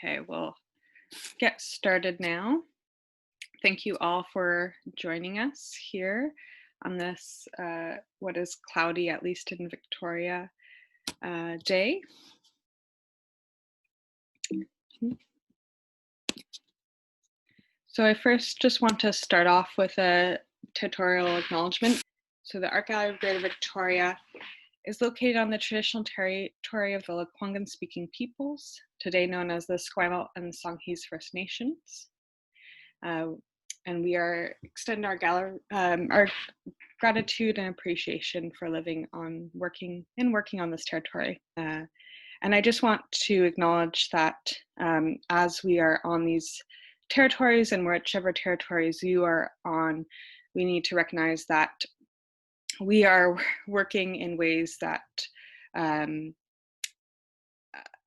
Okay, we'll get started now. Thank you all for joining us here on this, what is cloudy, at least in Victoria, day. So I first just want to start off with a tutorial acknowledgement. So the Art Gallery of Greater Victoria is located on the traditional territory of the Lekwungen-speaking peoples, today known as the Esquimalt and Songhees First Nations. And we extend our gratitude and appreciation for living on, working on this territory. And I just want to acknowledge that as we are on these territories, and whichever territories you are on, we need to recognize that we are working in ways that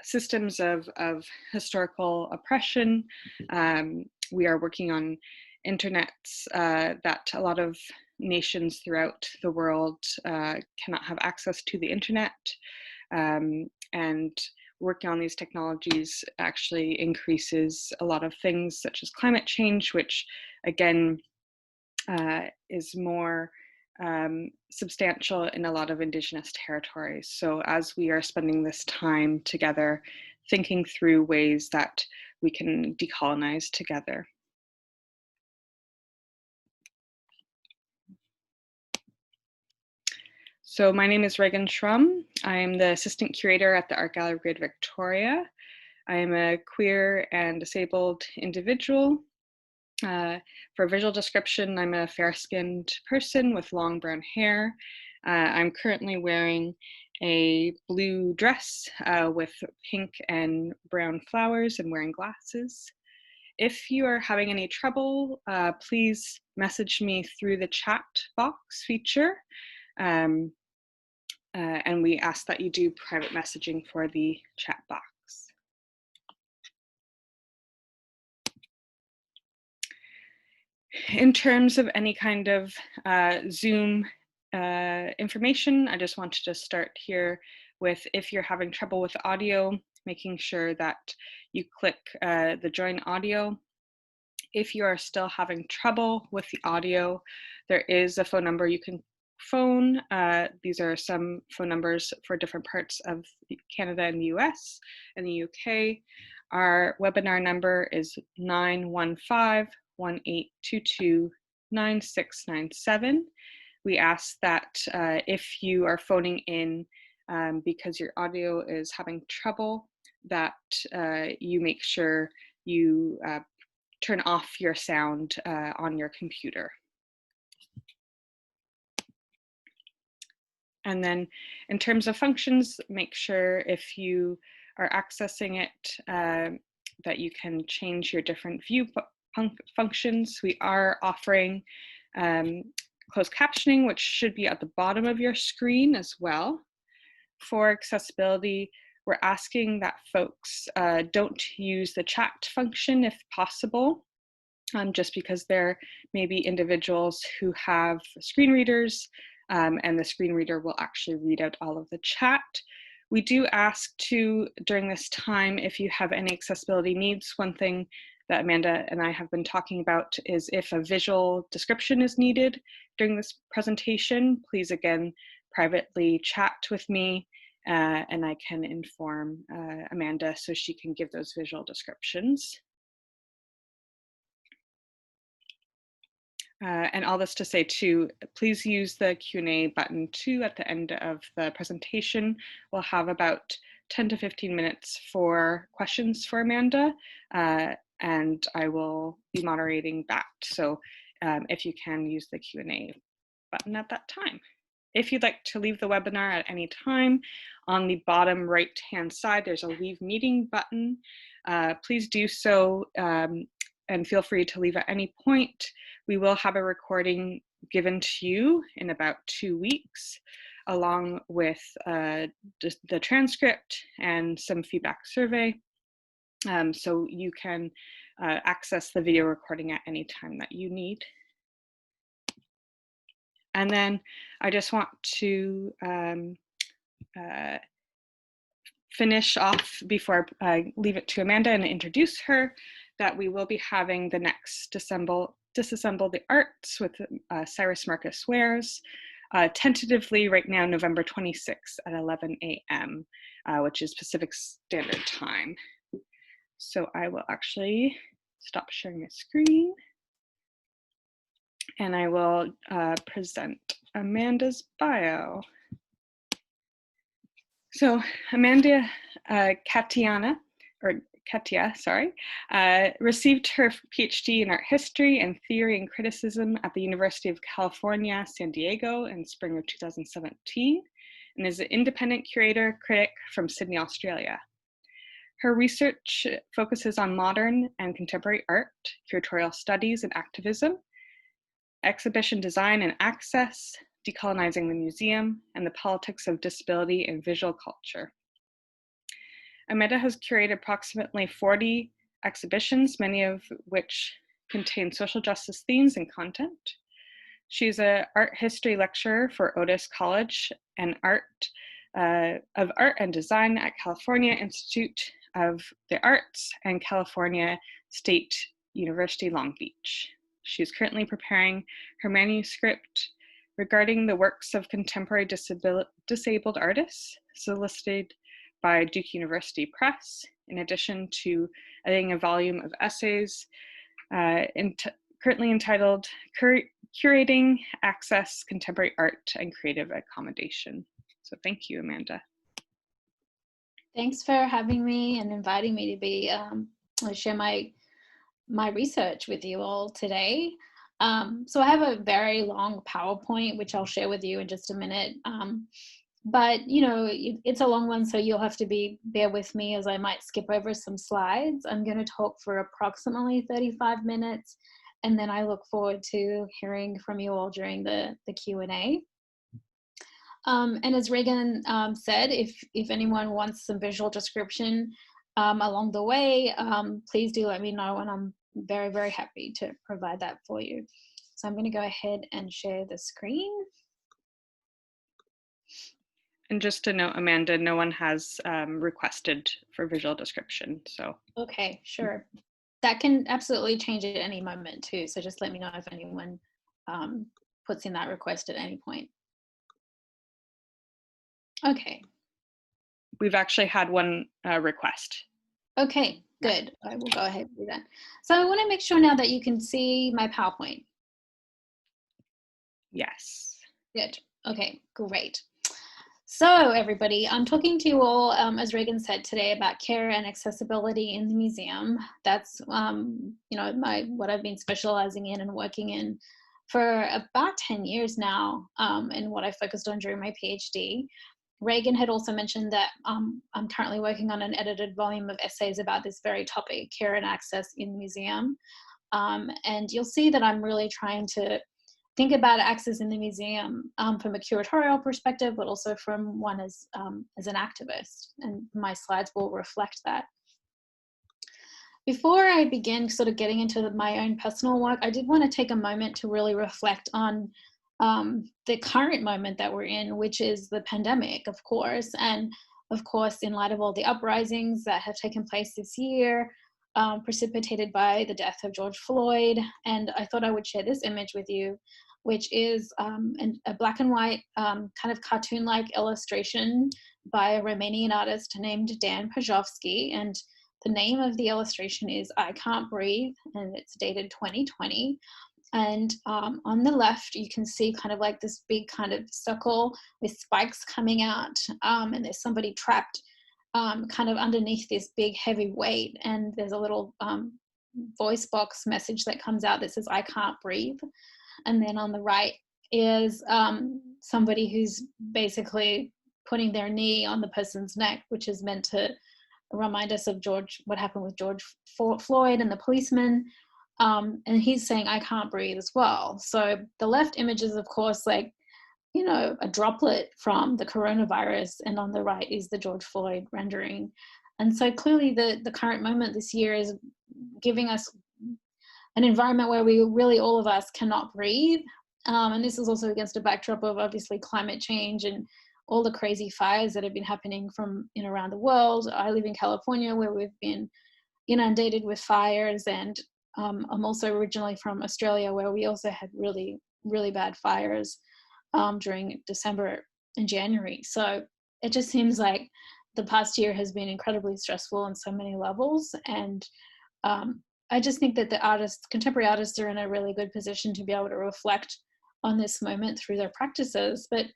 systems of historical oppression, we are working on internets that a lot of nations throughout the world cannot have access to the internet, and working on these technologies actually increases a lot of things such as climate change, which again is more substantial in a lot of Indigenous territories. So as we are spending this time together, thinking through ways that we can decolonize together. So my name is Reagan Schrum. I am the assistant curator at the Art Gallery of Greater Victoria. I am a queer and disabled individual. For visual description, I'm a fair-skinned person with long brown hair. I'm currently wearing a blue dress with pink and brown flowers and wearing glasses. If you are having any trouble, please message me through the chat box feature. And we ask that you do private messaging for the chat box. In terms of any kind of Zoom information, I just wanted to start here with, if you're having trouble with audio, making sure that you click the join audio. If you are still having trouble with the audio, there is a phone number you can phone. These are some phone numbers for different parts of Canada and the US and the UK. Our webinar number is 915-1822-9697. We ask that if you are phoning in because your audio is having trouble, that you make sure you turn off your sound on your computer. And then in terms of functions, make sure if you are accessing it that you can change your different view functions. We are offering closed captioning, which should be at the bottom of your screen as well. For accessibility, we're asking that folks don't use the chat function if possible, just because there may be individuals who have screen readers, and the screen reader will actually read out all of the chat. We do ask to, during this time, if you have any accessibility needs, one thing that Amanda and I have been talking about is if a visual description is needed during this presentation, please again, privately chat with me and I can inform Amanda so she can give those visual descriptions. And all this to say too, please use the Q&A button too at the end of the presentation. We'll have about 10 to 15 minutes for questions for Amanda, and I will be moderating that. So if you can use the Q&A button at that time. If you'd like to leave the webinar at any time, on the bottom right-hand side, there's a leave meeting button. Please do so. And feel free to leave at any point. We will have a recording given to you in about 2 weeks, along with the transcript and some feedback survey. So you can access the video recording at any time that you need. And then I just want to finish off before I leave it to Amanda and introduce her that we will be having the next Disassemble the Arts with Cyrus Marcus Wares, tentatively right now November 26th at 11 a.m., which is Pacific Standard Time. So I will actually stop sharing my screen and I will present Amanda's bio. So Amanda Cachia, received her PhD in art history and theory and criticism at the University of California, San Diego in spring of 2017, and is an independent curator critic from Sydney, Australia. Her research focuses on modern and contemporary art, curatorial studies and activism, exhibition design and access, decolonizing the museum, and the politics of disability and visual culture. Amanda has curated approximately 40 exhibitions, many of which contain social justice themes and content. She's an art history lecturer for Otis College and Art and Design at California Institute of the Arts and California State University, Long Beach. She is currently preparing her manuscript regarding the works of contemporary disabled artists, solicited by Duke University Press, in addition to editing a volume of essays currently entitled Curating Access, Contemporary Art and Creative Accommodation. So thank you, Amanda. Thanks for having me and inviting me to be share my research with you all today. So I have a very long PowerPoint, which I'll share with you in just a minute. But you know, it's a long one, so you'll have to bear with me as I might skip over some slides. I'm going to talk for approximately 35 minutes, and then I look forward to hearing from you all during the Q&A. And as Reagan said, if anyone wants some visual description along the way, please do let me know, and I'm very, very happy to provide that for you. So I'm going to go ahead and share the screen. And just to note, Amanda, no one has requested for visual description, so. Okay, sure. That can absolutely change at any moment too, so just let me know if anyone puts in that request at any point. Okay. We've actually had one request. Okay, good. I will go ahead and do that. So I want to make sure now that you can see my PowerPoint. Yes. Good. Okay, great. So everybody, I'm talking to you all, as Reagan said today, about care and accessibility in the museum. That's, you know, what I've been specializing in and working in for about 10 years now, and what I focused on during my PhD. Reagan had also mentioned that I'm currently working on an edited volume of essays about this very topic, care and access in the museum. And you'll see that I'm really trying to think about access in the museum from a curatorial perspective, but also from one as an activist, and my slides will reflect that. Before I begin sort of getting into my own personal work, I did want to take a moment to really reflect on the current moment that we're in, which is the pandemic, of course, and of course, in light of all the uprisings that have taken place this year, precipitated by the death of George Floyd. And I thought I would share this image with you, which is a black and white kind of cartoon-like illustration by a Romanian artist named Dan Pajovsky. And the name of the illustration is I Can't Breathe, and it's dated 2020. And on the left, you can see kind of like this big kind of circle with spikes coming out, and there's somebody trapped kind of underneath this big heavy weight, and there's a little voice box message that comes out that says I can't breathe. And then on the right is somebody who's basically putting their knee on the person's neck, which is meant to remind us of what happened with George Floyd and the policeman. And he's saying I can't breathe as well. So the left image is, of course, like, you know, a droplet from the coronavirus, and on the right is the George Floyd rendering. And so clearly the current moment this year is giving us an environment where we really, all of us, cannot breathe. And this is also against a backdrop of obviously climate change and all the crazy fires that have been happening from around the world. I live in California, where we've been inundated with fires, and I'm also originally from Australia, where we also had really, really bad fires during December and January. So it just seems like the past year has been incredibly stressful on so many levels, and I just think that the contemporary artists are in a really good position to be able to reflect on this moment through their practices. But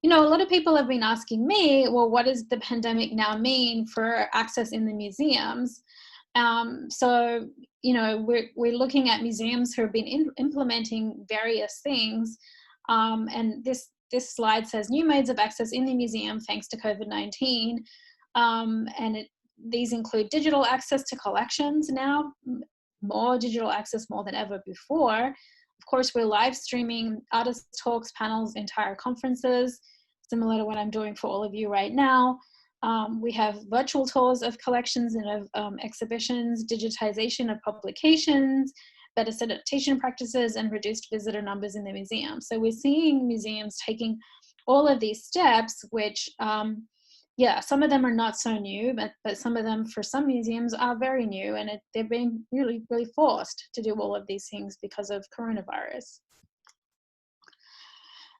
a lot of people have been asking me, well, what does the pandemic now mean for access in the museums? So we're looking at museums who have been implementing various things, and this slide says new modes of access in the museum thanks to COVID-19, and these include digital access to collections now, more digital access more than ever before. Of course, we're live streaming artist talks, panels, entire conferences, similar to what I'm doing for all of you right now. We have virtual tours of collections and of exhibitions, digitization of publications, better sanitation practices, and reduced visitor numbers in the museum. So we're seeing museums taking all of these steps, which, some of them are not so new, but some of them, for some museums, are very new, and they're being really, really forced to do all of these things because of coronavirus.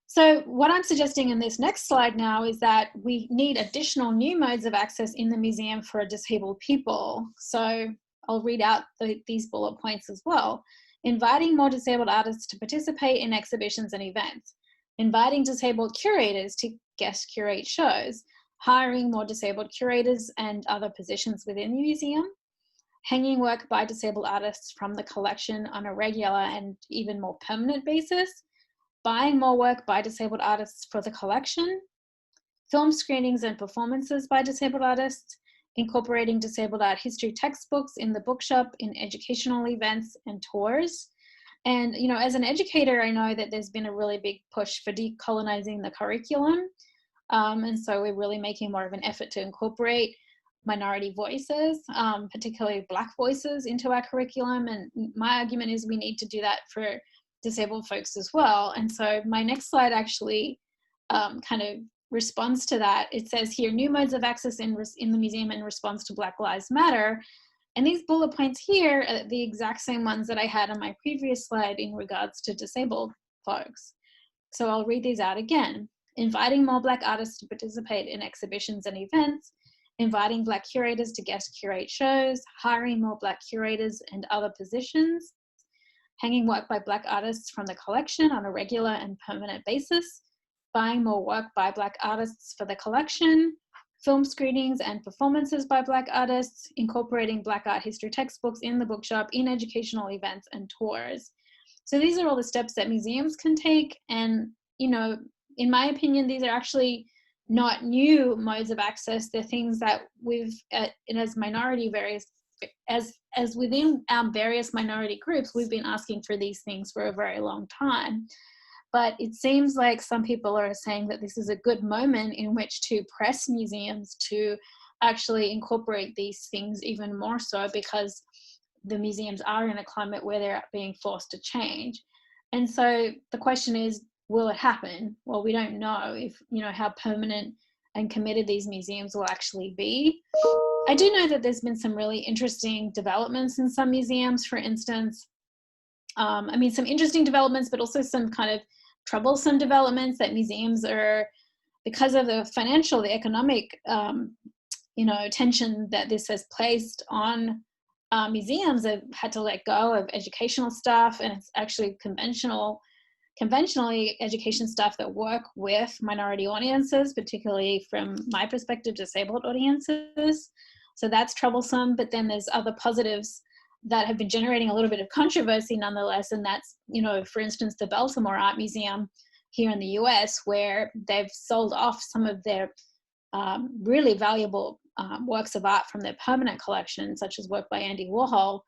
So what I'm suggesting in this next slide now is that we need additional new modes of access in the museum for disabled people. So I'll read out these bullet points as well. Inviting more disabled artists to participate in exhibitions and events. Inviting disabled curators to guest curate shows. Hiring more disabled curators and other positions within the museum. Hanging work by disabled artists from the collection on a regular and even more permanent basis. Buying more work by disabled artists for the collection, film screenings and performances by disabled artists, incorporating disabled art history textbooks in the bookshop in educational events and tours. And, as an educator, I know that there's been a really big push for decolonizing the curriculum. And so we're really making more of an effort to incorporate minority voices, particularly Black voices, into our curriculum. And my argument is we need to do that for disabled folks as well. And so my next slide actually kind of responds to that. It says here, new modes of access in the museum in response to Black Lives Matter. And these bullet points here are the exact same ones that I had on my previous slide in regards to disabled folks. So I'll read these out again. Inviting more Black artists to participate in exhibitions and events, inviting Black curators to guest curate shows, hiring more Black curators and other positions, hanging work by Black artists from the collection on a regular and permanent basis, buying more work by Black artists for the collection, film screenings and performances by Black artists, incorporating Black art history textbooks in the bookshop, in educational events and tours. So these are all the steps that museums can take. And, in my opinion, these are actually not new modes of access. They're things that we've, as minority as within our various minority groups, we've been asking for these things for a very long time. But it seems like some people are saying that this is a good moment in which to press museums to actually incorporate these things even more so, because the museums are in a climate where they're being forced to change. And so the question is, will it happen? Well, we don't know if, how permanent and committed these museums will actually be. I do know that there's been some really interesting developments in some museums, for instance. Some interesting developments, but also some kind of troublesome developments that museums are, because of the economic, tension that this has placed on museums, have had to let go of educational staff, and it's actually conventionally education staff that work with minority audiences, particularly from my perspective, disabled audiences. So that's troublesome, but then there's other positives that have been generating a little bit of controversy nonetheless, and that's, for instance, the Baltimore Art Museum here in the US, where they've sold off some of their really valuable works of art from their permanent collection, such as work by Andy Warhol,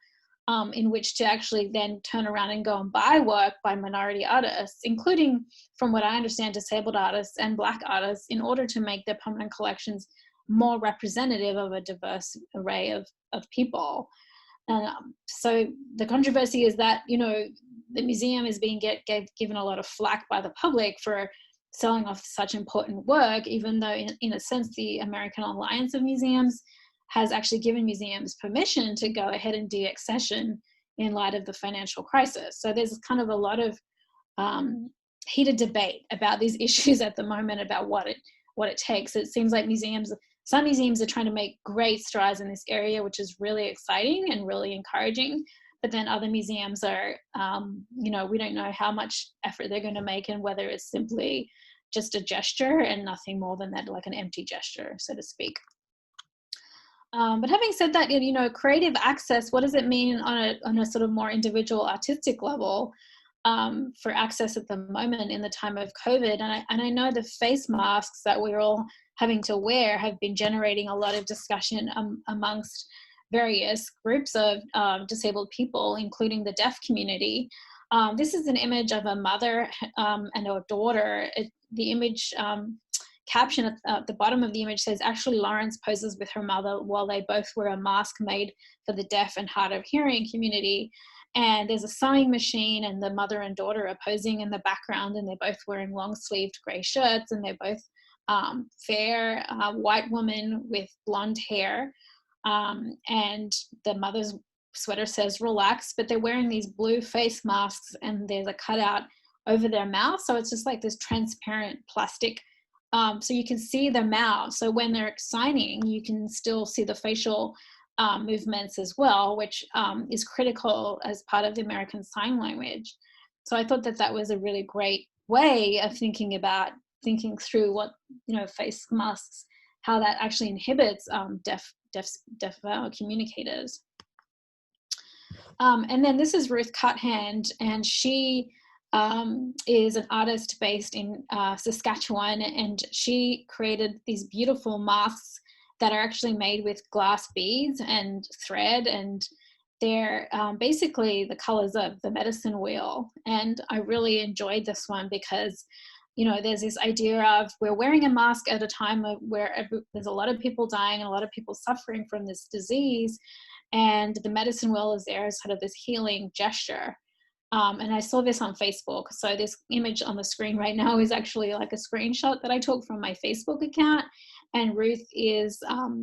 in which to actually then turn around and go and buy work by minority artists, including, from what I understand, disabled artists and Black artists, in order to make their permanent collections more representative of a diverse array of people. And so the controversy is that, the museum is being given a lot of flack by the public for selling off such important work, even though in a sense the American Alliance of Museums has actually given museums permission to go ahead and deaccession in light of the financial crisis. So there's kind of a lot of heated debate about these issues at the moment about what it takes. It seems like some museums are trying to make great strides in this area, which is really exciting and really encouraging. But then other museums are, we don't know how much effort they're going to make and whether it's simply just a gesture and nothing more than that, like an empty gesture, so to speak. But having said that, creative access, what does it mean on a sort of more individual artistic level for access at the moment in the time of COVID? And I know the face masks that we're all having to wear have been generating a lot of discussion amongst various groups of disabled people, including the deaf community. This is an image of a mother and a daughter. The image caption at the bottom of the image says, "Actually, Lawrence poses with her mother while they both wear a mask made for the deaf and hard of hearing community." And there's a sewing machine, and the mother and daughter are posing in the background, and they're both wearing long-sleeved grey shirts, and they're both fair white woman with blonde hair. And the mother's sweater says "relax," but they're wearing these blue face masks, and there's a cutout over their mouth. So it's just like this transparent plastic. So you can see their mouth. So when they're signing, you can still see the facial movements as well, which is critical as part of the American Sign Language. So I thought that was a really great way of thinking through what, face masks, how that actually inhibits deaf communicators. And then this is Ruth Cuthand, and she is an artist based in Saskatchewan, and she created these beautiful masks that are actually made with glass beads and thread, and they're basically the colors of the medicine wheel. And I really enjoyed this one because, there's this idea of we're wearing a mask at a time where there's a lot of people dying and a lot of people suffering from this disease, and the medicine wheel is there as sort of this healing gesture. And I saw this on Facebook. So this image on the screen right now is actually like a screenshot that I took from my Facebook account. And Ruth is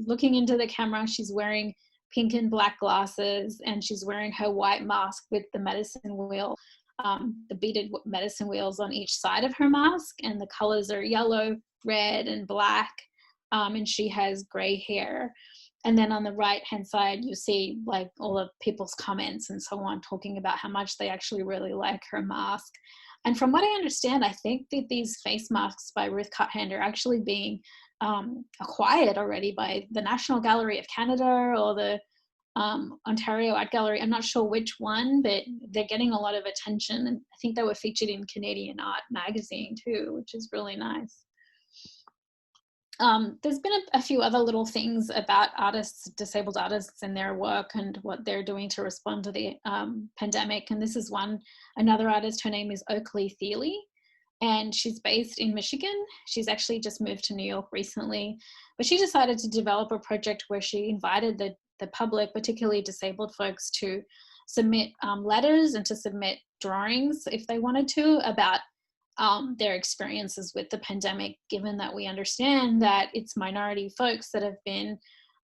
looking into the camera. She's wearing pink and black glasses, and she's wearing her white mask with the medicine wheel, the beaded medicine wheels on each side of her mask. And the colors are yellow, red, and black. And she has gray hair. And then on the right-hand side, you see like all of people's comments and so on, talking about how much they actually really like her mask. And from what I understand, I think that these face masks by Ruth Cuthand are actually being acquired already by the National Gallery of Canada or the Ontario Art Gallery. I'm not sure which one, but they're getting a lot of attention. And I think they were featured in Canadian Art magazine too, which is really nice. There's been a few other little things about disabled artists and their work and what they're doing to respond to the pandemic. And this is another artist. Her name is Oakley Thiele, and she's based in Michigan. She's actually just moved to New York recently, but she decided to develop a project where she invited the public, particularly disabled folks, to submit letters and to submit drawings if they wanted to about their experiences with the pandemic, given that we understand that it's minority folks that have been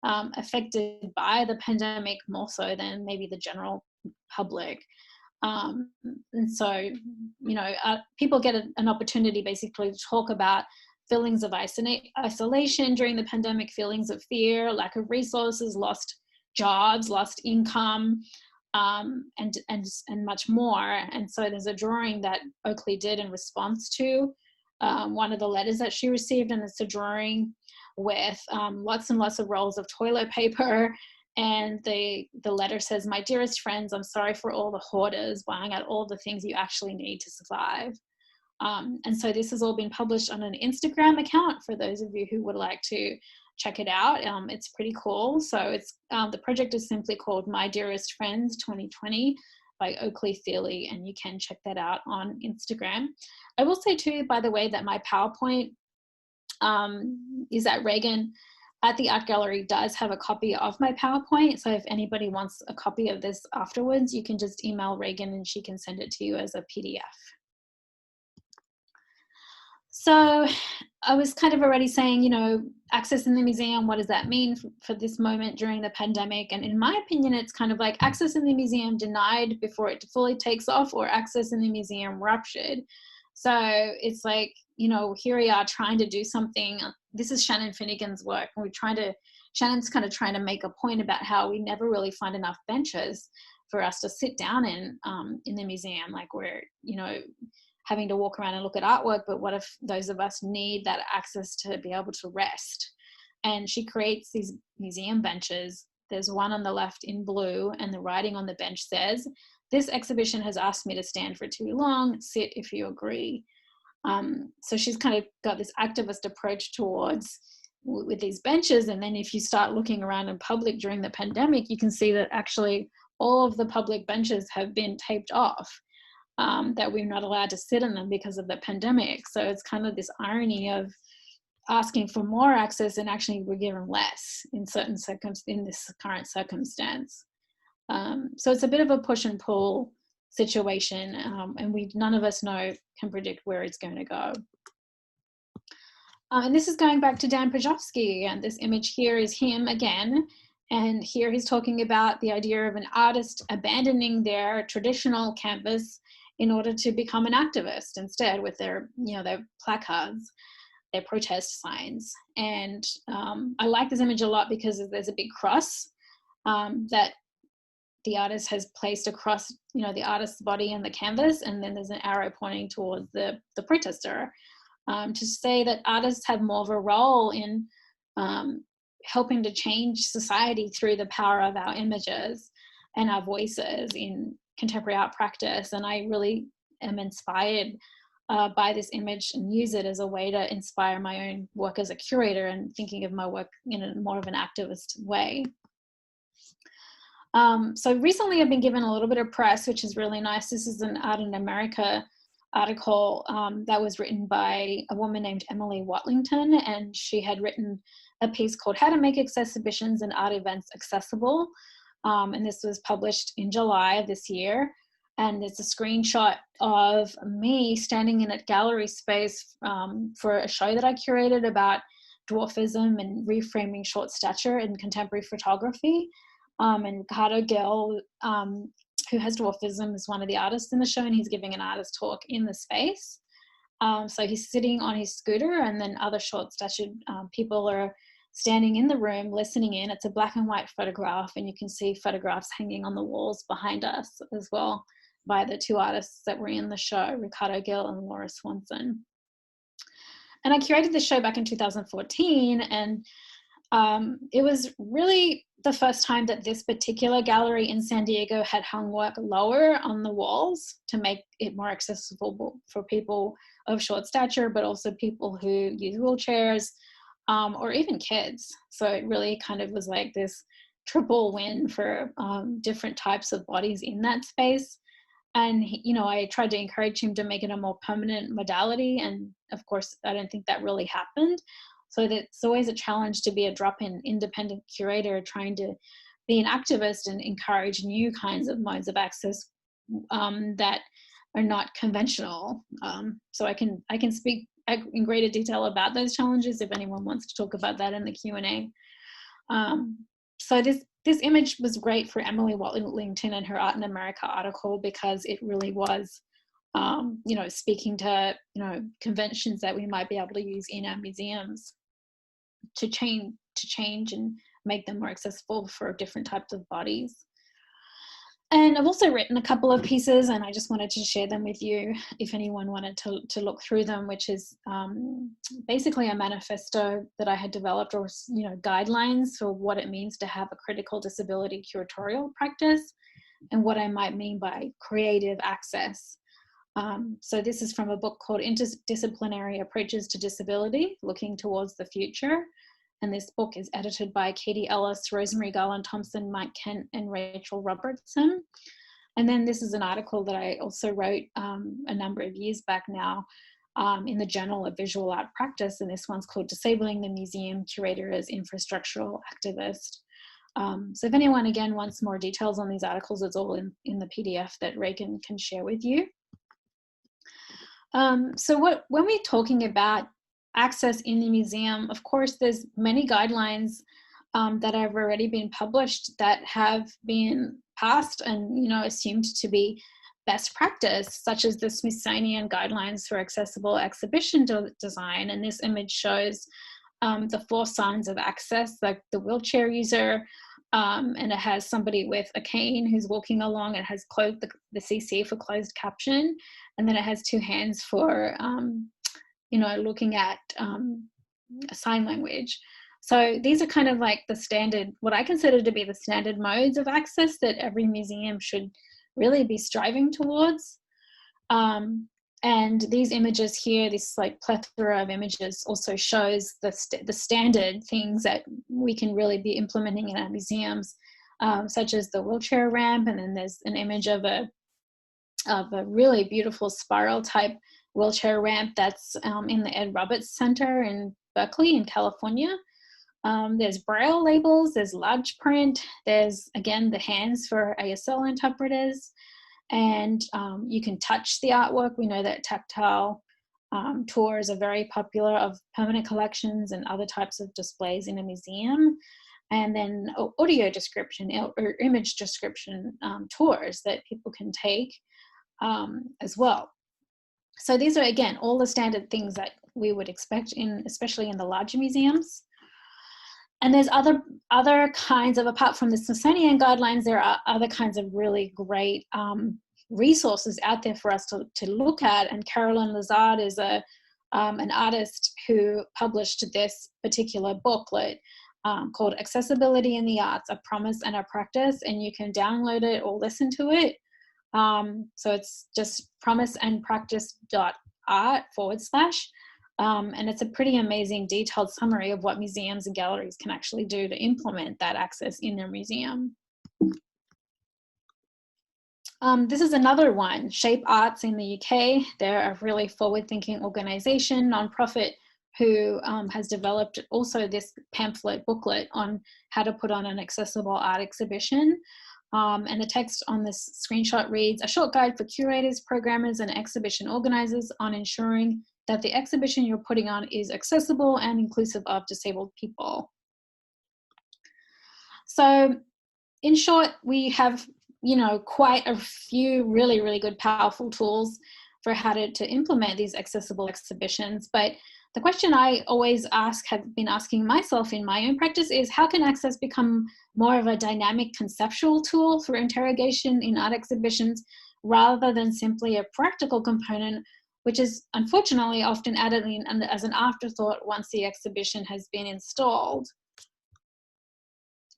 affected by the pandemic more so than maybe the general public. And so, people get an opportunity basically to talk about feelings of isolation during the pandemic, feelings of fear, lack of resources, lost jobs, lost income, and much more. And so there's a drawing that Oakley did in response to one of the letters that she received, and it's a drawing with lots and lots of rolls of toilet paper, and the letter says, "My dearest friends, I'm sorry for all the hoarders buying out all the things you actually need to survive." And so this has all been published on an Instagram account for those of you who would like to check it out. It's pretty cool. So it's the project is simply called My Dearest Friends 2020 by Oakley Thiele, and you can check that out on Instagram. I will say too, by the way, that my PowerPoint is at Reagan at the Art Gallery does have a copy of my PowerPoint. So if anybody wants a copy of this afterwards, you can just email Reagan and she can send it to you as a PDF. So I was kind of already saying, access in the museum, what does that mean for this moment during the pandemic? And in my opinion, it's kind of like access in the museum denied before it fully takes off, or access in the museum ruptured. So it's like, here we are trying to do something. This is Shannon Finnegan's work. And Shannon's kind of trying to make a point about how we never really find enough benches for us to sit down in the museum. Like we're, having to walk around and look at artwork, but what if those of us need that access to be able to rest? And she creates these museum benches. There's one on the left in blue, and the writing on the bench says, "This exhibition has asked me to stand for too long. Sit if you agree." So she's kind of got this activist approach towards with these benches. And then if you start looking around in public during the pandemic, you can see that actually all of the public benches have been taped off. That we're not allowed to sit in them because of the pandemic. So it's kind of this irony of asking for more access and actually we're given less in in this current circumstance. So it's a bit of a push and pull situation, and none of us can predict where it's going to go. And this is going back to Dan Pajovsky, and this image here is him again. And here he's talking about the idea of an artist abandoning their traditional canvas in order to become an activist instead, with their placards, their protest signs. And I like this image a lot because there's a big cross that the artist has placed across, the artist's body and the canvas, and then there's an arrow pointing towards the protester, to say that artists have more of a role in helping to change society through the power of our images and our voices in contemporary art practice. And I really am inspired by this image and use it as a way to inspire my own work as a curator and thinking of my work in a more of an activist way. So recently I've been given a little bit of press, which is really nice. This is an Art in America article that was written by a woman named Emily Watlington, and she had written a piece called How to Make Exhibitions and Art Events Accessible. And this was published in July of this year. And it's a screenshot of me standing in a gallery space for a show that I curated about dwarfism and reframing short stature in contemporary photography. And Ricardo Gill, who has dwarfism, is one of the artists in the show, and he's giving an artist talk in the space. So he's sitting on his scooter, and then other short-statured people are standing in the room listening in. It's a black and white photograph, and you can see photographs hanging on the walls behind us as well by the two artists that were in the show, Ricardo Gill and Laura Swanson. And I curated this show back in 2014, and it was really the first time that this particular gallery in San Diego had hung work lower on the walls to make it more accessible for people of short stature, but also people who use wheelchairs, or even kids. So it really kind of was like this triple win for different types of bodies in that space. And, I tried to encourage him to make it a more permanent modality. And of course, I don't think that really happened. So it's always a challenge to be a drop-in independent curator trying to be an activist and encourage new kinds of modes of access that are not conventional. So I can speak in greater detail about those challenges if anyone wants to talk about that in the Q&A. So this image was great for Emily Watlington and her Art in America article because it really was, speaking to, conventions that we might be able to use in our museums to change and make them more accessible for different types of bodies. And I've also written a couple of pieces, and I just wanted to share them with you if anyone wanted to look through them, which is basically a manifesto that I had developed, or guidelines for what it means to have a critical disability curatorial practice and what I might mean by creative access. So this is from a book called Interdisciplinary Approaches to Disability, Looking Towards the Future. And this book is edited by Katie Ellis, Rosemary Garland Thompson, Mike Kent, and Rachel Robertson. And then this is an article that I also wrote a number of years back now in the Journal of Visual Art Practice. And this one's called Disabling the Museum Curator as Infrastructural Activist. So if anyone, again, wants more details on these articles, it's all in the PDF that Reagan can share with you. So when we're talking about access in the museum, of course, there's many guidelines that have already been published that have been passed and, you know, assumed to be best practice, such as the Smithsonian Guidelines for Accessible Exhibition Design. And this image shows the 4 signs of access, like the wheelchair user, and it has somebody with a cane who's walking along. It has the CC for closed caption, and then it has 2 hands for, you know, looking at sign language. So these are kind of like the standard, what I consider to be the standard modes of access that every museum should really be striving towards. And these images here, this like plethora of images, also shows the standard things that we can really be implementing in our museums, such as the wheelchair ramp. And then there's an image of a really beautiful spiral type wheelchair ramp that's in the Ed Roberts Center in Berkeley in California. There's braille labels, there's large print, there's again the hands for ASL interpreters, and you can touch the artwork. We know that tactile tours are very popular of permanent collections and other types of displays in a museum. And then audio description or image description tours that people can take as well. So these are, again, all the standard things that we would expect especially in the larger museums. And there's other kinds of, apart from the Smithsonian guidelines, there are other kinds of really great resources out there for us to look at. And Carolyn Lazard is an artist who published this particular booklet called Accessibility in the Arts, A Promise and a Practice, and you can download it or listen to it. So it's just promiseandpractice.art/. And it's a pretty amazing detailed summary of what museums and galleries can actually do to implement that access in their museum. This is another one, Shape Arts in the UK. They're a really forward-thinking organization, nonprofit, who has developed also this pamphlet booklet on how to put on an accessible art exhibition. And the text on this screenshot reads, "A short guide for curators, programmers, and exhibition organizers on ensuring that the exhibition you're putting on is accessible and inclusive of disabled people." So in short, we have, you know, quite a few really, really good, powerful tools for how to implement these accessible exhibitions. But the question I always have been asking myself in my own practice is, how can access become more of a dynamic conceptual tool for interrogation in art exhibitions rather than simply a practical component, which is unfortunately often added in as an afterthought once the exhibition has been installed?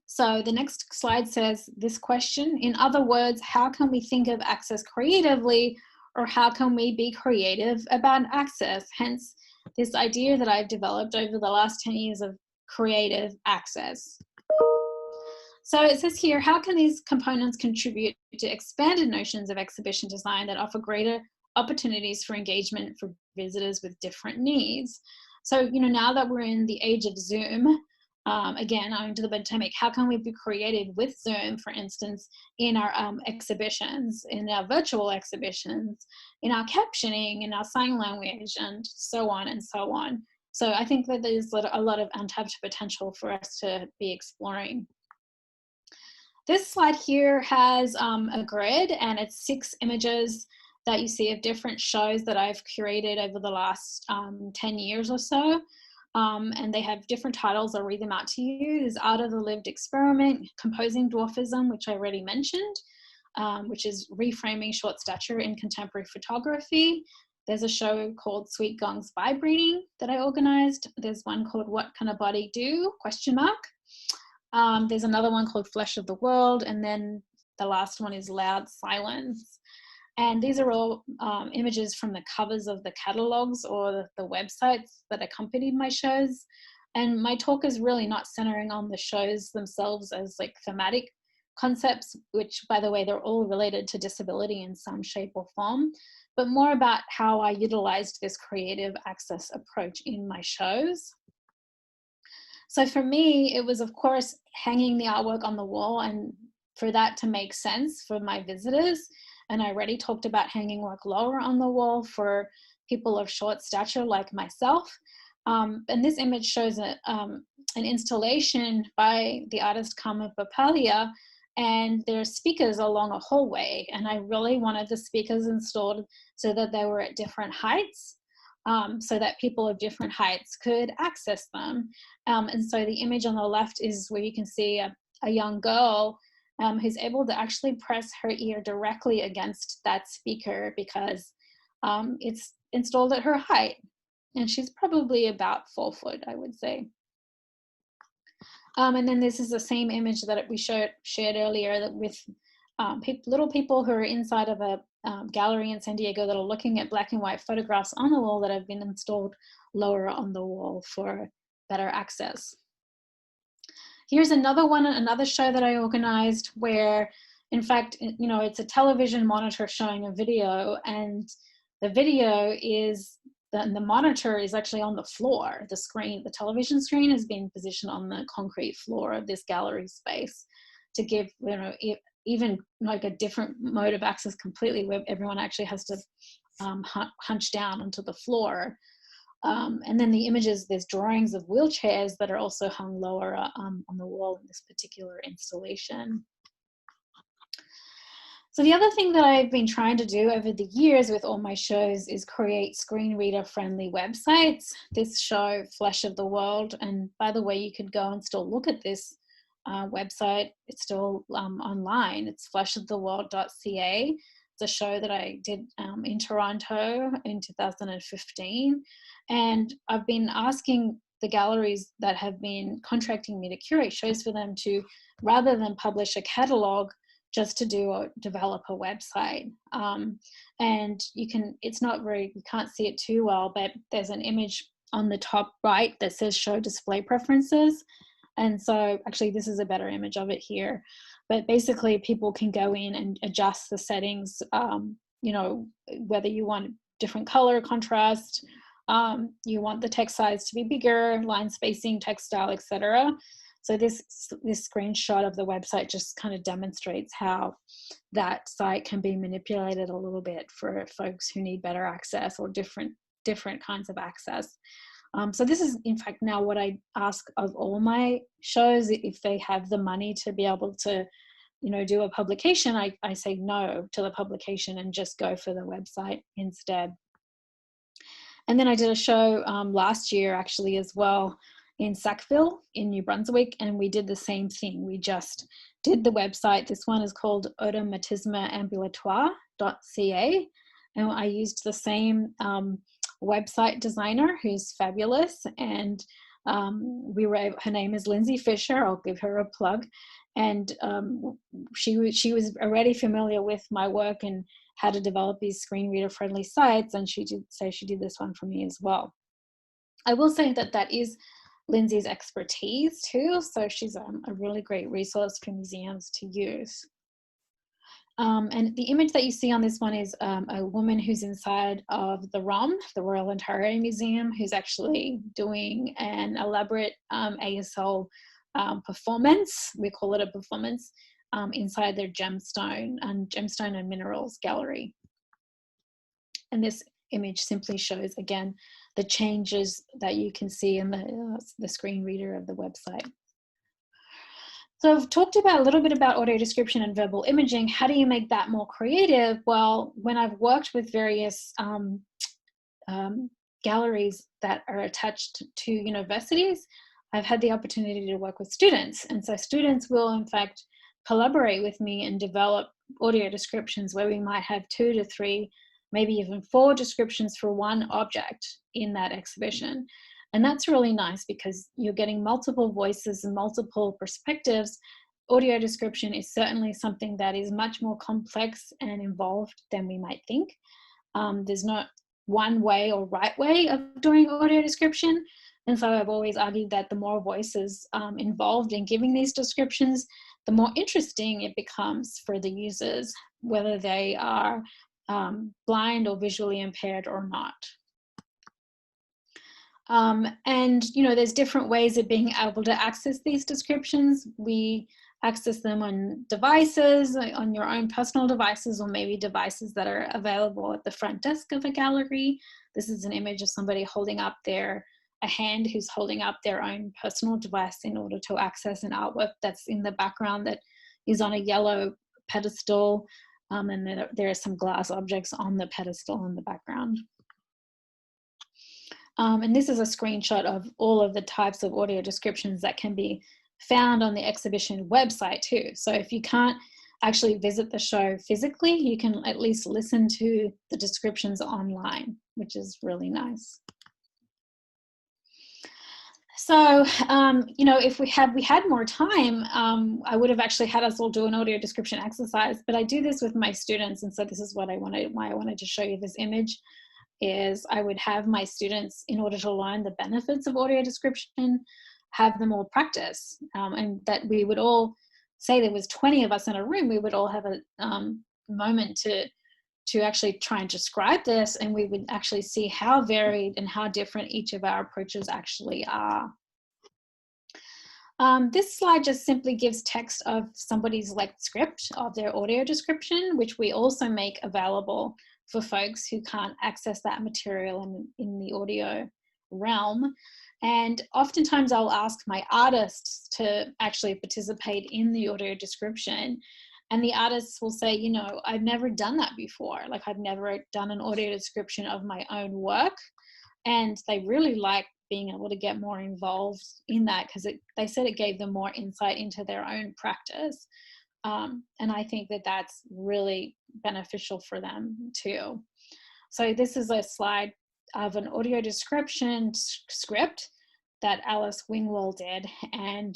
So the next slide says this question: in other words, how can we think of access creatively, or how can we be creative about access? Hence this idea that I've developed over the last 10 years of creative access. So it says here, how can these components contribute to expanded notions of exhibition design that offer greater opportunities for engagement for visitors with different needs? So, you know, now that we're in the age of Zoom, again, owing to the pandemic, how can we be creative with Zoom, for instance, in our exhibitions, in our virtual exhibitions, in our captioning, in our sign language, and so on and so on. So I think that there's a lot of untapped potential for us to be exploring. This slide here has a grid, and it's 6 images that you see of different shows that I've curated over the last 10 years or so. And they have different titles. I'll read them out to you. There's Art of the Lived Experiment, Composing Dwarfism, which I already mentioned, which is reframing short stature in contemporary photography. There's a show called Sweet Gongs Vibrating that I organized. There's one called What Can a Body Do? ? There's another one called Flesh of the World. And then the last one is Loud Silence. And these are all images from the covers of the catalogs or the websites that accompanied my shows. And my talk is really not centering on the shows themselves as like thematic concepts, which, by the way, they're all related to disability in some shape or form, but more about how I utilized this creative access approach in my shows. So for me, it was, of course, hanging the artwork on the wall, and for that to make sense for my visitors. And I already talked about hanging work lower on the wall for people of short stature like myself. And this image shows an installation by the artist Carmen Papalia, and there are speakers along a hallway, and I really wanted the speakers installed so that they were at different heights, so that people of different heights could access them. And so the image on the left is where you can see a young girl who's able to actually press her ear directly against that speaker because it's installed at her height. And she's probably about 4 foot, I would say. And then this is the same image that we shared earlier, that with little people who are inside of a gallery in San Diego that are looking at black and white photographs on the wall that have been installed lower on the wall for better access. Here's another one, another show that I organized where, in fact, you know, it's a television monitor showing a video, and the video is, the monitor is actually on the floor. The screen, the television screen is being positioned on the concrete floor of this gallery space to give, you know, even like a different mode of access completely, where everyone actually has to hunch down onto the floor. And then the images, there's drawings of wheelchairs that are also hung lower on the wall in this particular installation. So the other thing that I've been trying to do over the years with all my shows is create screen reader friendly websites. This show, Flesh of the World, and by the way, you could go and still look at this website. It's still online. It's fleshoftheworld.ca. It's a show that I did in Toronto in 2015. And I've been asking the galleries that have been contracting me to curate shows for them to, rather than publish a catalog, just to develop a website. And you can, it's not very, you can't see it too well, but there's an image on the top right that says show display preferences. And so actually this is a better image of it here. But basically people can go in and adjust the settings, you know, whether you want different color contrast, you want the text size to be bigger, line spacing, text style, etc. So this screenshot of the website just kind of demonstrates how that site can be manipulated a little bit for folks who need better access or different kinds of access. So this is, in fact, now what I ask of all my shows. If they have the money to be able to, you know, do a publication, I say no to the publication and just go for the website instead. And then I did a show last year, actually, as well, in Sackville in New Brunswick, and we did the same thing. We just did the website. This one is called Automatisme Ambulatoire.ca, and I used the same website designer who's fabulous, and her name is Lindsay Fisher. I'll give her a plug. And she was already familiar with my work and how to develop these screen reader friendly sites, and she did say she did this one for me as well. I will say that is Lindsay's expertise too, so she's a really great resource for museums to use. And the image that you see on this one is a woman who's inside of the ROM, the Royal Ontario Museum, who's actually doing an elaborate ASL performance. We call it a performance inside their gemstone and minerals gallery. And this image simply shows, again, the changes that you can see in the screen reader of the website. So I've talked about a little bit about audio description and verbal imaging. How do you make that more creative? Well, when I've worked with various galleries that are attached to universities, I've had the opportunity to work with students. And so students will, in fact, collaborate with me and develop audio descriptions where we might have 2 to 3, maybe even 4 descriptions for one object in that exhibition. And that's really nice because you're getting multiple voices and multiple perspectives. Audio description is certainly something that is much more complex and involved than we might think. There's not one way or right way of doing audio description. And so I've always argued that the more voices involved in giving these descriptions, the more interesting it becomes for the users, whether they are blind or visually impaired or not. And, you know, there's different ways of being able to access these descriptions. We access them on devices, on your own personal devices, or maybe devices that are available at the front desk of a gallery. This is an image of somebody holding up a hand who's holding up their own personal device in order to access an artwork that's in the background that is on a yellow pedestal, and then there are some glass objects on the pedestal in the background. And this is a screenshot of all of the types of audio descriptions that can be found on the exhibition website too. So if you can't actually visit the show physically, you can at least listen to the descriptions online, which is really nice. So, you know, if we had more time, I would have actually had us all do an audio description exercise, but I do this with my students. And so this is why I wanted to show you this image, is I would have my students, in order to learn the benefits of audio description, have them all practice, and that we would all say, there was 20 of us in a room, we would all have a moment to actually try and describe this, and we would actually see how varied and how different each of our approaches actually are. This slide just simply gives text of somebody's script of their audio description, which we also make available for folks who can't access that material in the audio realm. And oftentimes I'll ask my artists to actually participate in the audio description. And the artists will say, you know, I've never done that before. Like, I've never done an audio description of my own work. And they really like being able to get more involved in that, because they said it gave them more insight into their own practice. And I think that that's really beneficial for them too. So this is a slide of an audio description script that Alice Wingwall did, and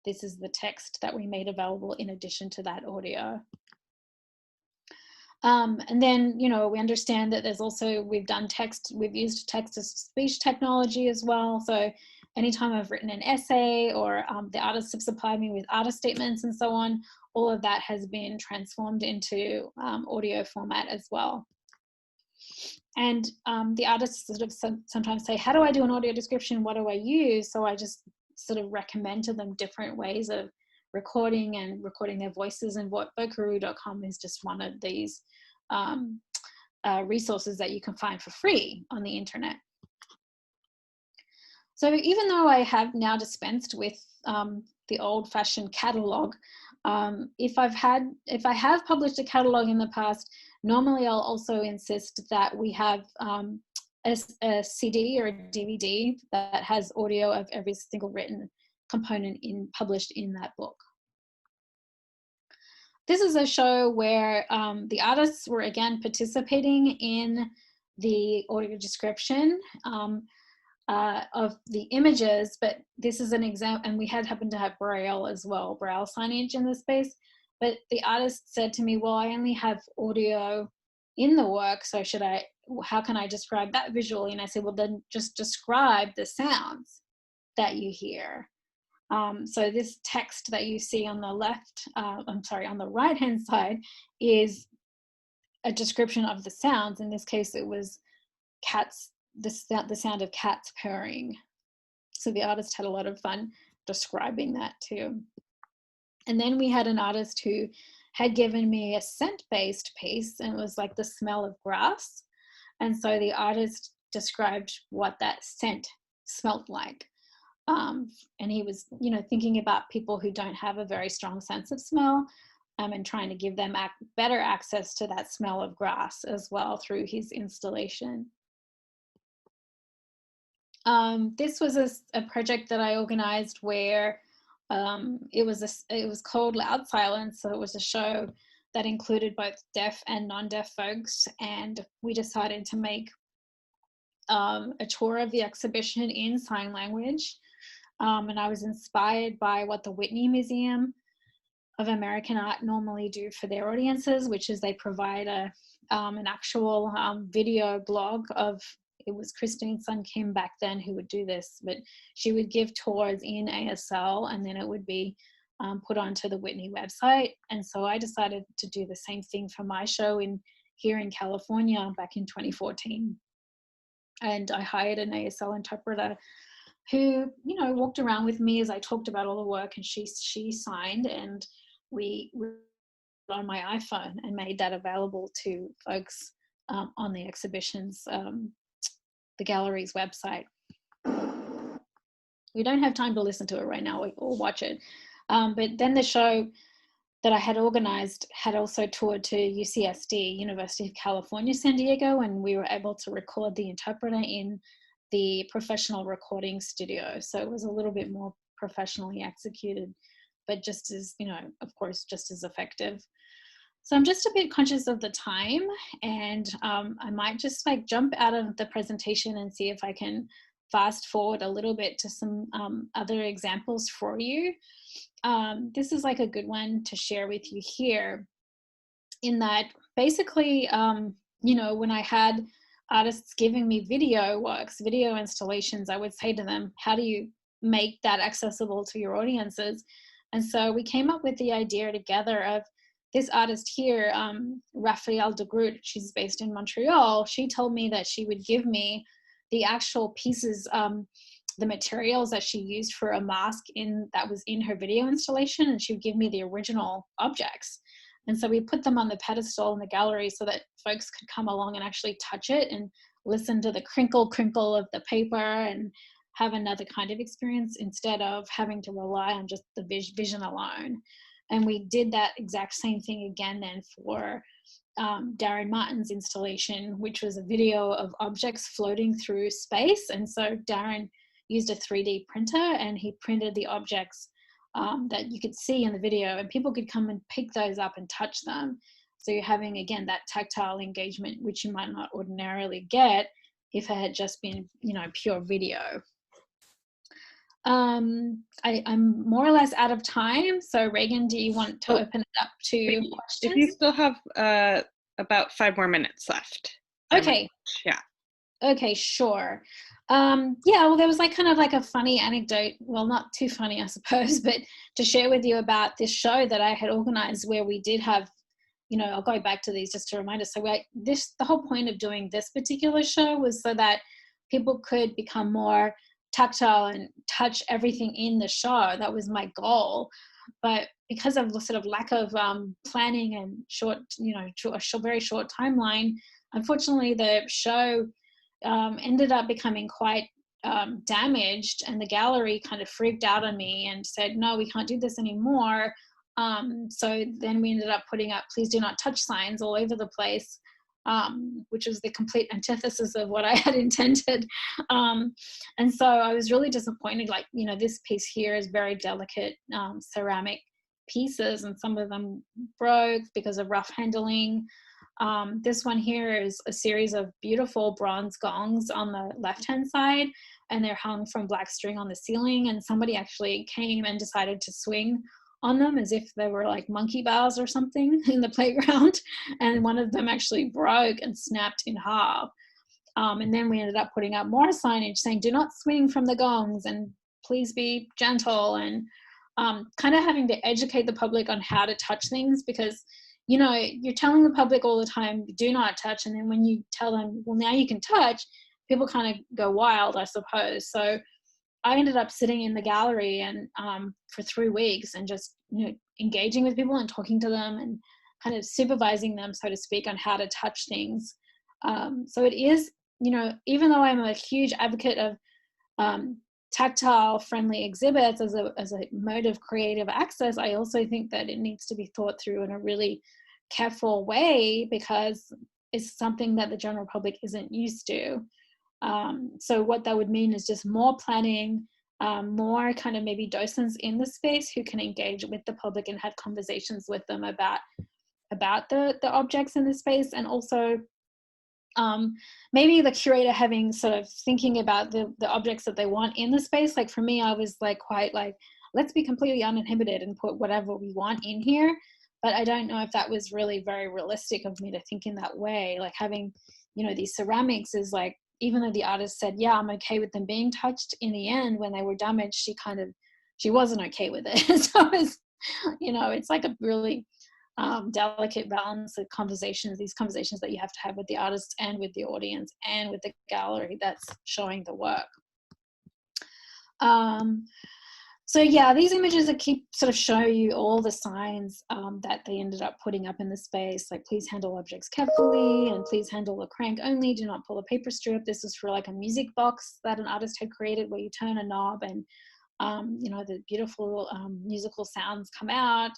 this is the text that we made available in addition to that audio. And then, you know, we understand that there's also, we've used text-to-speech technology as well. So anytime I've written an essay, or the artists have supplied me with artist statements and so on, all of that has been transformed into audio format as well. And the artists sort of sometimes say, how do I do an audio description? What do I use? So I just sort of recommend to them different ways of recording their voices, and vocaroo.com is just one of these resources that you can find for free on the internet. So even though I have now dispensed with the old-fashioned catalog, if I have published a catalog in the past, normally I'll also insist that we have a CD or a DVD that has audio of every single written component published in that book. This is a show where the artists were again participating in the audio description of the images, but this is an example, and we happened to have Braille as well, Braille signage in the space. But the artist said to me, well, I only have audio in the work, so how can I describe that visually? And I said, well, then just describe the sounds that you hear. So this text that you see on the on the right-hand side is a description of the sounds. In this case, it was cats, the sound of cats purring. So the artist had a lot of fun describing that too. And then we had an artist who had given me a scent-based piece, and it was like the smell of grass. And so the artist described what that scent smelt like. And he was, you know, thinking about people who don't have a very strong sense of smell, and trying to give them better access to that smell of grass as well through his installation. This was a project that I organized where it was called Loud Silence. So it was a show that included both deaf and non-deaf folks, and we decided to make a tour of the exhibition in sign language. And I was inspired by what the Whitney Museum of American Art normally do for their audiences, which is they provide an actual video blog of, it was Christine Sun Kim back then who would do this, but she would give tours in ASL, and then it would be put onto the Whitney website. And so I decided to do the same thing for my show here in California back in 2014. And I hired an ASL interpreter who, you know, walked around with me as I talked about all the work, and she signed, and we on my iPhone and made that available to folks on the exhibition's, the gallery's website. We don't have time to listen to it right now or watch it. But then the show that I had organized had also toured to UCSD, University of California, San Diego, and we were able to record the interpreter in the professional recording studio. So it was a little bit more professionally executed, but just as, you know, of course, just as effective. So I'm just a bit conscious of the time, and I might just like jump out of the presentation and see if I can fast forward a little bit to some other examples for you. This is like a good one to share with you here, in that basically, you know, when I had artists giving me video works, video installations, I would say to them, how do you make that accessible to your audiences? And so we came up with the idea together of this artist here, Raphaelle de Groot. She's based in Montreal. She told me that she would give me the actual pieces, the materials that she used for a mask that was in her video installation, and she would give me the original objects. And so we put them on the pedestal in the gallery so that folks could come along and actually touch it and listen to the crinkle of the paper and have another kind of experience instead of having to rely on just the vision alone. And we did that exact same thing again then for Darren Martin's installation, which was a video of objects floating through space. And so Darren used a 3D printer, and he printed the objects that you could see in the video, and people could come and pick those up and touch them. So you're having, again, that tactile engagement, which you might not ordinarily get if it had just been, you know, pure video. I'm more or less out of time. So Reagan, do you want to open it up to questions? If you still have about 5 more minutes left. Okay. Yeah. Okay, sure. Yeah, well, there was like kind of like a funny anecdote, well, not too funny, I suppose, but to share with you about this show that I had organized where we did have, you know, I'll go back to these just to remind us. So the whole point of doing this particular show was so that people could become more tactile and touch everything in the show. That was my goal. But because of the sort of lack of planning and short, you know, a very short timeline, unfortunately the show ended up becoming quite damaged, and the gallery kind of freaked out on me and said, no, we can't do this anymore. So then we ended up putting up please do not touch signs all over the place, which was the complete antithesis of what I had intended. And so I was really disappointed. Like, you know, this piece here is very delicate ceramic pieces, and some of them broke because of rough handling. This one here is a series of beautiful bronze gongs on the left-hand side, and they're hung from black string on the ceiling, and somebody actually came and decided to swing on them as if they were like monkey bars or something in the playground, and one of them actually broke and snapped in half. And then we ended up putting up more signage saying do not swing from the gongs and please be gentle, and kind of having to educate the public on how to touch things, because, you know, you're telling the public all the time, do not touch. And then when you tell them, well, now you can touch, people kind of go wild, I suppose. So I ended up sitting in the gallery and for 3 weeks and just, you know, engaging with people and talking to them and kind of supervising them, so to speak, on how to touch things. So it is, you know, even though I'm a huge advocate of tactile friendly exhibits as a mode of creative access, I also think that it needs to be thought through in a really careful way, because it's something that the general public isn't used to. So what that would mean is just more planning, more kind of maybe docents in the space who can engage with the public and have conversations with them about the objects in the space, and also maybe the curator having sort of thinking about the objects that they want in the space. Like for me, I was like quite like, let's be completely uninhibited and put whatever we want in here. But I don't know if that was really very realistic of me to think in that way. Like having, you know, these ceramics is like, even though the artist said, yeah, I'm okay with them being touched, in the end, when they were damaged, she wasn't okay with it. So it's, you know, it's like a really delicate balance of conversations, these conversations that you have to have with the artist and with the audience and with the gallery that's showing the work. So yeah, these images that keep sort of show you all the signs that they ended up putting up in the space, like please handle objects carefully and please handle the crank only, do not pull a paper strip. This is for like a music box that an artist had created where you turn a knob and you know, the beautiful musical sounds come out,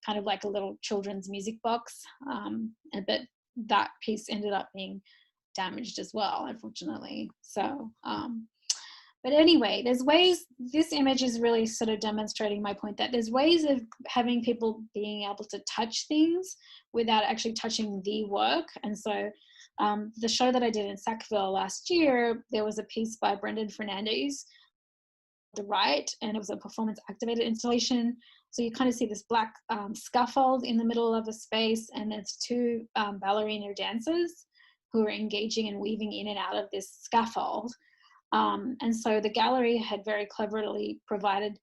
kind of like a little children's music box. But that piece ended up being damaged as well, unfortunately. So but anyway, there's ways, this image is really sort of demonstrating my point that there's ways of having people being able to touch things without actually touching the work. And so the show that I did in Sackville last year, there was a piece by Brendan Fernandez, the right, and it was a performance activated installation. So you kind of see this black scaffold in the middle of the space, and there's two ballerina dancers who are engaging and weaving in and out of this scaffold. And so the gallery had very cleverly provided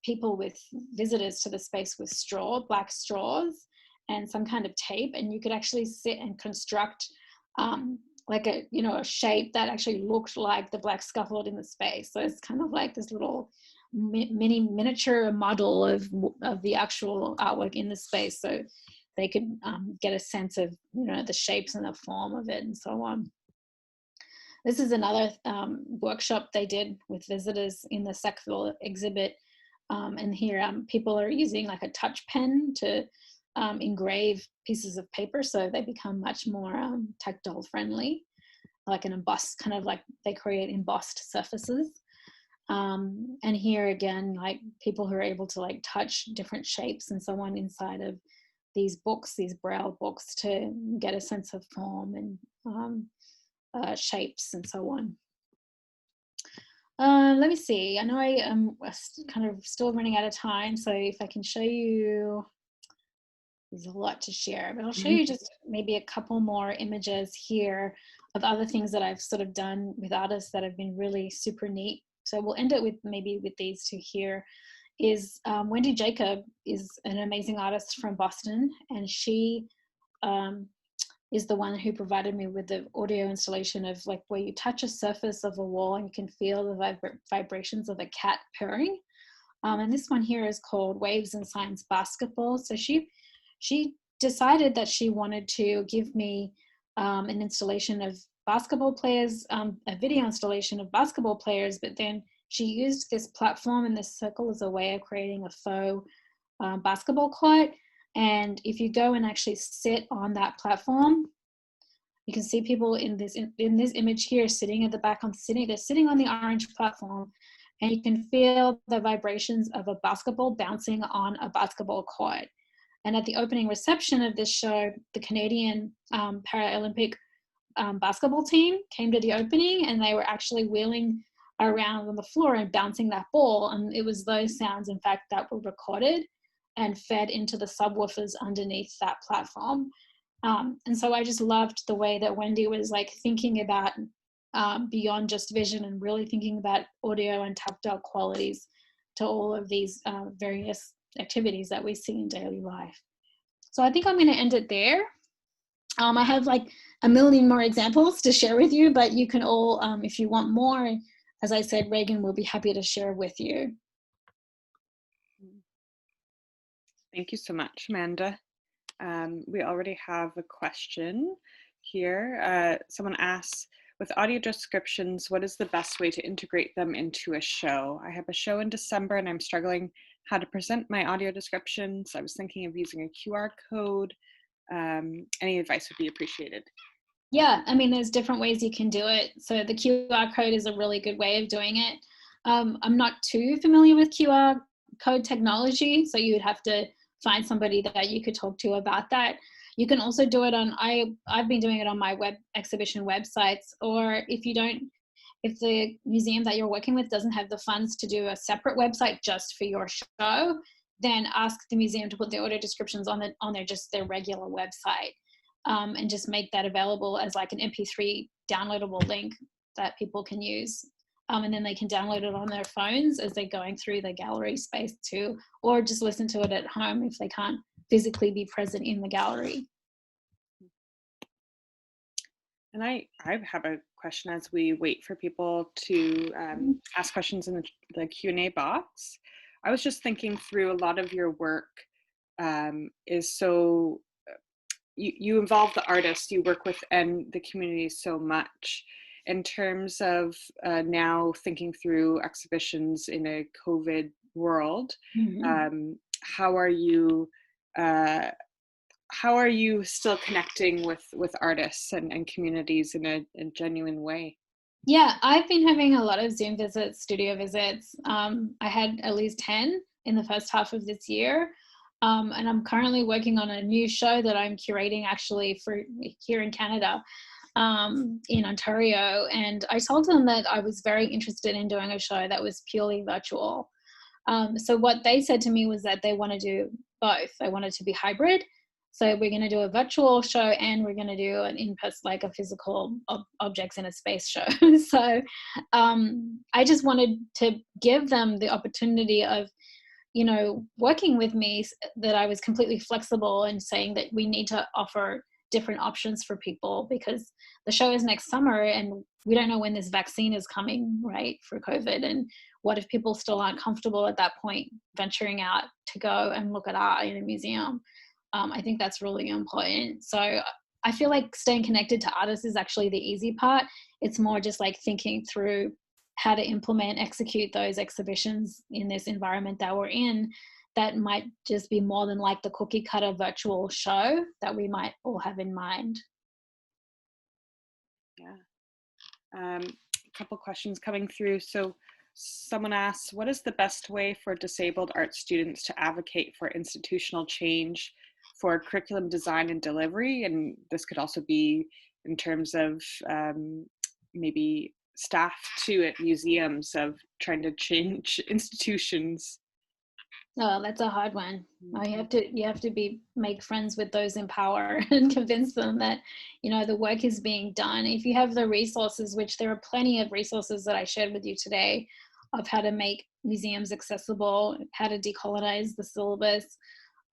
people with visitors to the space with black straws and some kind of tape, and you could actually sit and construct like a, you know, a shape that actually looked like the black scaffold in the space. So it's kind of like this little miniature model of the actual artwork in the space, so they could get a sense of, you know, the shapes and the form of it and so on. This is another workshop they did with visitors in the Sackville exhibit. And here people are using like a touch pen to engrave pieces of paper, so they become much more tactile friendly, like an embossed, kind of like they create embossed surfaces. And here again, like people who are able to like touch different shapes and so on inside of these books, these braille books, to get a sense of form and shapes and so on. Let me see, I know I am kind of still running out of time, so if I can show you, there's a lot to share, but I'll show you just maybe a couple more images here of other things that I've sort of done with artists that have been really super neat. So we'll end it with maybe with these two here. Is Wendy Jacob is an amazing artist from Boston, and she is the one who provided me with the audio installation of like where you touch a surface of a wall and you can feel the vibrations of a cat purring. And this one here is called Waves and Science Basketball. So she decided that she wanted to give me an installation of basketball players, a video installation of basketball players, but then she used this platform and this circle as a way of creating a faux basketball court. And if you go and actually sit on that platform, you can see people in this image here sitting at the back they're sitting on the orange platform, and you can feel the vibrations of a basketball bouncing on a basketball court. And at the opening reception of this show, the Canadian Paralympic basketball team came to the opening, and they were actually wheeling around on the floor and bouncing that ball. And it was those sounds, in fact, that were recorded and fed into the subwoofers underneath that platform. And so I just loved the way that Wendy was like thinking about beyond just vision and really thinking about audio and tactile qualities to all of these various activities that we see in daily life. So I think I'm going to end it there. I have like a million more examples to share with you, but you can all, if you want more, as I said, Reagan will be happy to share with you. Thank you so much, Amanda. We already have a question here. Someone asks, with audio descriptions, what is the best way to integrate them into a show? I have a show in December and I'm struggling how to present my audio descriptions. I was thinking of using a QR code. Any advice would be appreciated. Yeah, I mean, there's different ways you can do it. So the QR code is a really good way of doing it. I'm not too familiar with QR code technology, so you'd have to find somebody that you could talk to about that. You can also do it on, I've been doing it on my web exhibition websites, or if the museum that you're working with doesn't have the funds to do a separate website just for your show, then ask the museum to put the audio descriptions on their regular website, and just make that available as like an MP3 downloadable link that people can use. And then they can download it on their phones as they're going through the gallery space too, or just listen to it at home if they can't physically be present in the gallery. And I have a question as we wait for people to ask questions in the Q&A box. I was just thinking through a lot of your work is so, you involve the artists you work with and the community so much. In terms of now thinking through exhibitions in a COVID world, how are you still connecting with artists and communities in a genuine way? Yeah, I've been having a lot of Zoom visits, studio visits. I had at least 10 in the first half of this year. And I'm currently working on a new show that I'm curating actually for here in Canada, in Ontario. And I told them that I was very interested in doing a show that was purely virtual. So what they said to me was that they want to do both. They want it to be hybrid. So we're going to do a virtual show and we're going to do an in-person, like a physical objects in a space show. So I just wanted to give them the opportunity of, you know, working with me, that I was completely flexible and saying that we need to offer different options for people, because the show is next summer and we don't know when this vaccine is coming, right, for COVID. And what if people still aren't comfortable at that point venturing out to go and look at art in a museum? I think that's really important. So I feel like staying connected to artists is actually the easy part. It's more just like thinking through how to implement, execute those exhibitions in this environment that we're in, that might just be more than like the cookie cutter virtual show that we might all have in mind. Yeah. A couple questions coming through. So someone asks, what is the best way for disabled art students to advocate for institutional change for curriculum design and delivery? And this could also be in terms of maybe staff too at museums, of trying to change institutions. Oh, that's a hard one. You have to make friends with those in power and convince them that, you know, the work is being done. If you have the resources, which there are plenty of resources that I shared with you today, of how to make museums accessible, how to decolonize the syllabus.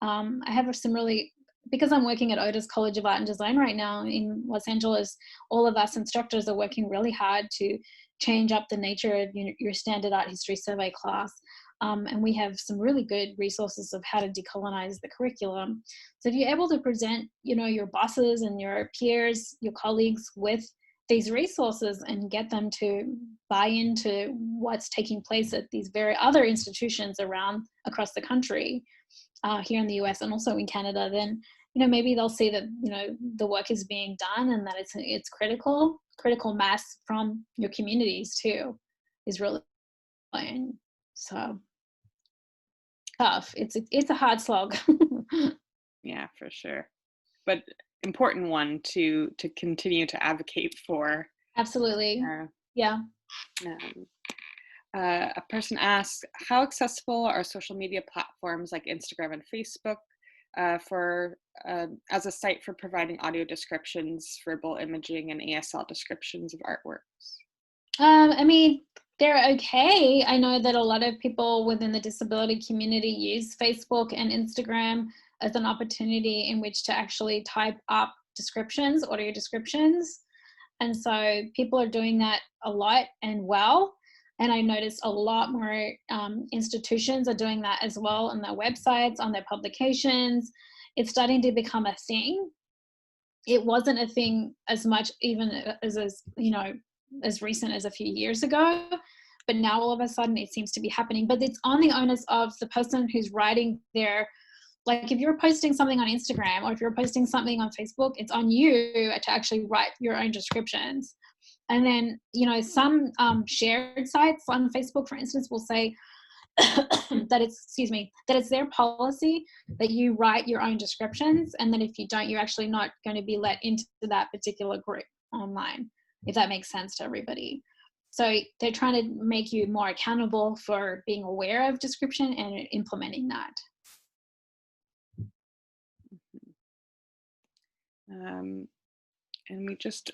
I have some really, because I'm working at Otis College of Art and Design right now in Los Angeles, all of us instructors are working really hard to change up the nature of your standard art history survey class. And we have some really good resources of how to decolonize the curriculum. So if you're able to present, you know, your bosses and your peers, your colleagues with these resources and get them to buy into what's taking place at these very other institutions across the country, here in the US and also in Canada, then, you know, maybe they'll see that, you know, the work is being done and that it's critical mass from your communities too is really important. So tough. It's a hard slog. Yeah, for sure. But important one to continue to advocate for. Absolutely. Yeah. A person asks, how accessible are social media platforms like Instagram and Facebook as a site for providing audio descriptions, verbal imaging, and ASL descriptions of artworks? I mean, they're okay. I know that a lot of people within the disability community use Facebook and Instagram as an opportunity in which to actually type up descriptions, audio descriptions. And so people are doing that a lot and well. And I noticed a lot more institutions are doing that as well on their websites, on their publications. It's starting to become a thing. It wasn't a thing as much even as you know, as recent as a few years ago, but now all of a sudden it seems to be happening. But it's on the onus of the person who's writing their, like if you're posting something on Instagram or if you're posting something on Facebook, it's on you to actually write your own descriptions. And then, you know, some shared sites on Facebook, for instance, will say that it's their policy that you write your own descriptions, and that if you don't, you're actually not going to be let into that particular group online, if that makes sense to everybody. So they're trying to make you more accountable for being aware of description and implementing that. And we just,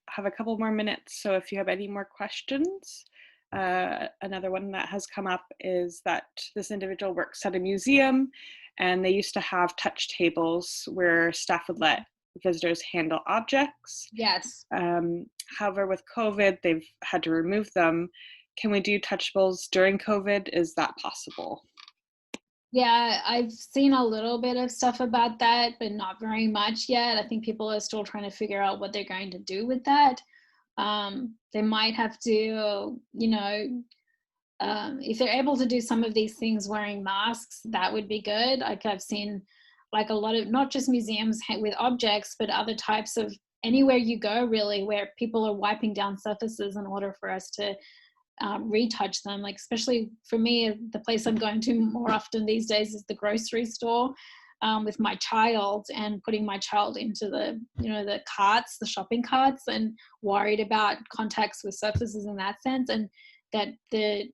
have a couple more minutes. So if you have any more questions, another one that has come up is that this individual works at a museum and they used to have touch tables where staff would let visitors handle objects. Yes. However, with COVID, they've had to remove them. Can we do touchables during COVID? Is that possible? Yeah, I've seen a little bit of stuff about that, but not very much yet. I think people are still trying to figure out what they're going to do with that. They might have to, if they're able to do some of these things wearing masks, that would be good. Like I've seen like a lot of, not just museums with objects, but other types of, anywhere you go really, where people are wiping down surfaces in order for us to retouch them. Like especially for me, the place I'm going to more often these days is the grocery store, with my child, and putting my child into the carts, the shopping carts, and worried about contacts with surfaces in that sense, and that the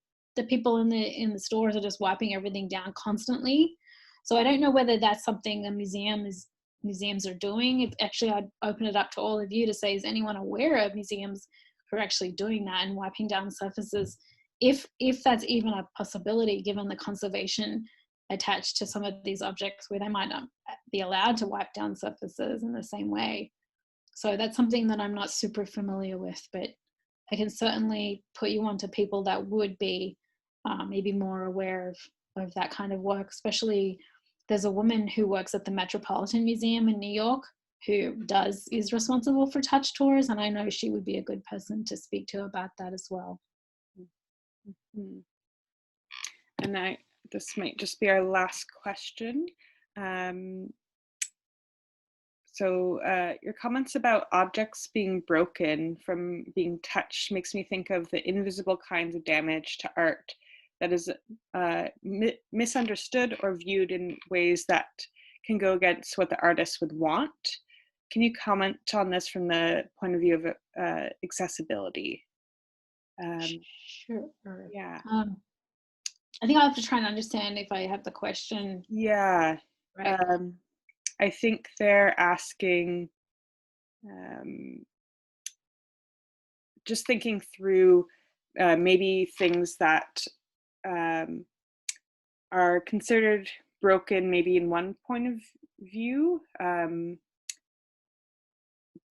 people in the stores are just wiping everything down constantly. So I don't know whether that's something museums are doing. If actually I'd open it up to all of you to say, is anyone aware of museums who are actually doing that and wiping down surfaces, if that's even a possibility, given the conservation attached to some of these objects where they might not be allowed to wipe down surfaces in the same way. So that's something that I'm not super familiar with, but I can certainly put you onto people that would be maybe more aware of that kind of work. Especially there's a woman who works at the Metropolitan Museum in New York who is responsible for touch tours, and I know she would be a good person to speak to about that as well. Mm-hmm. And this might just be our last question. So your comments about objects being broken from being touched makes me think of the invisible kinds of damage to art that is misunderstood or viewed in ways that can go against what the artist would want. Can you comment on this from the point of view of accessibility? Sure. Yeah. I think I'll have to try and understand if I have the question. Yeah. Right. I think they're asking, just thinking through maybe things that are considered broken maybe in one point of view,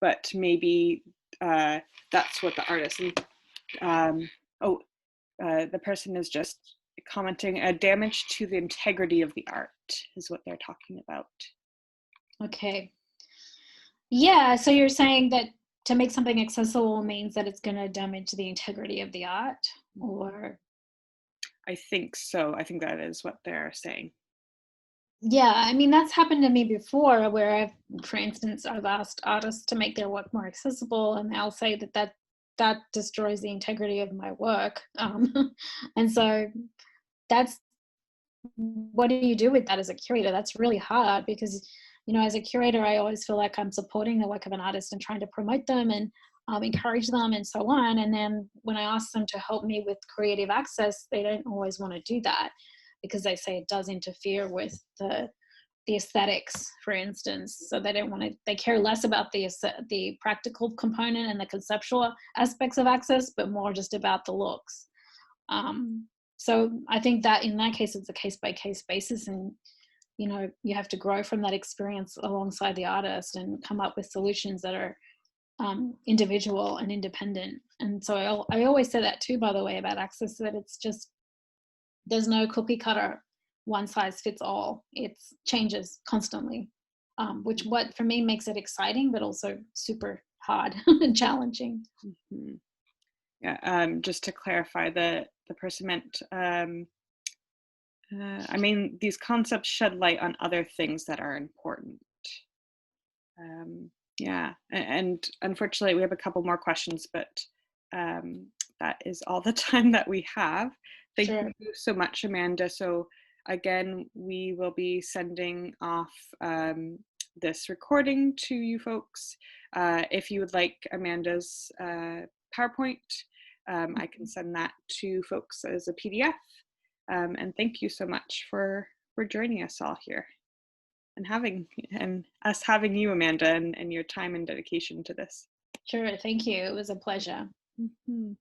but maybe that's what the artist, the person is just commenting, damage to the integrity of the art is what they're talking about. Okay. Yeah, so you're saying that to make something accessible means that it's going to damage the integrity of the art, or? I think so. I think that is what they're saying. Yeah, I mean, that's happened to me before, where for instance, I've asked artists to make their work more accessible, and they'll say that destroys the integrity of my work. And so that's, what do you do with that as a curator? That's really hard, because as a curator, I always feel like I'm supporting the work of an artist and trying to promote them and encourage them and so on. And then when I ask them to help me with creative access, they don't always want to do that, because they say it does interfere with the aesthetics, for instance. So they care less about the practical component and the conceptual aspects of access, but more just about the looks. So I think that in that case, it's a case-by-case basis, and you have to grow from that experience alongside the artist and come up with solutions that are individual and independent. And so I always say that too, by the way, about access, that it's just, there's no cookie cutter, one size fits all. It changes constantly, which what for me makes it exciting, but also super hard and challenging. Mm-hmm. Yeah, just to clarify, the person meant, I mean, these concepts shed light on other things that are important. Yeah, and unfortunately we have a couple more questions, but that is all the time that we have. Thank Sure. you so much, Amanda. So again, we will be sending off this recording to you folks. If you would like Amanda's PowerPoint, I can send that to folks as a PDF. And thank you so much for joining us all here and us having you, Amanda, and your time and dedication to this. Sure. Thank you. It was a pleasure. Mm-hmm.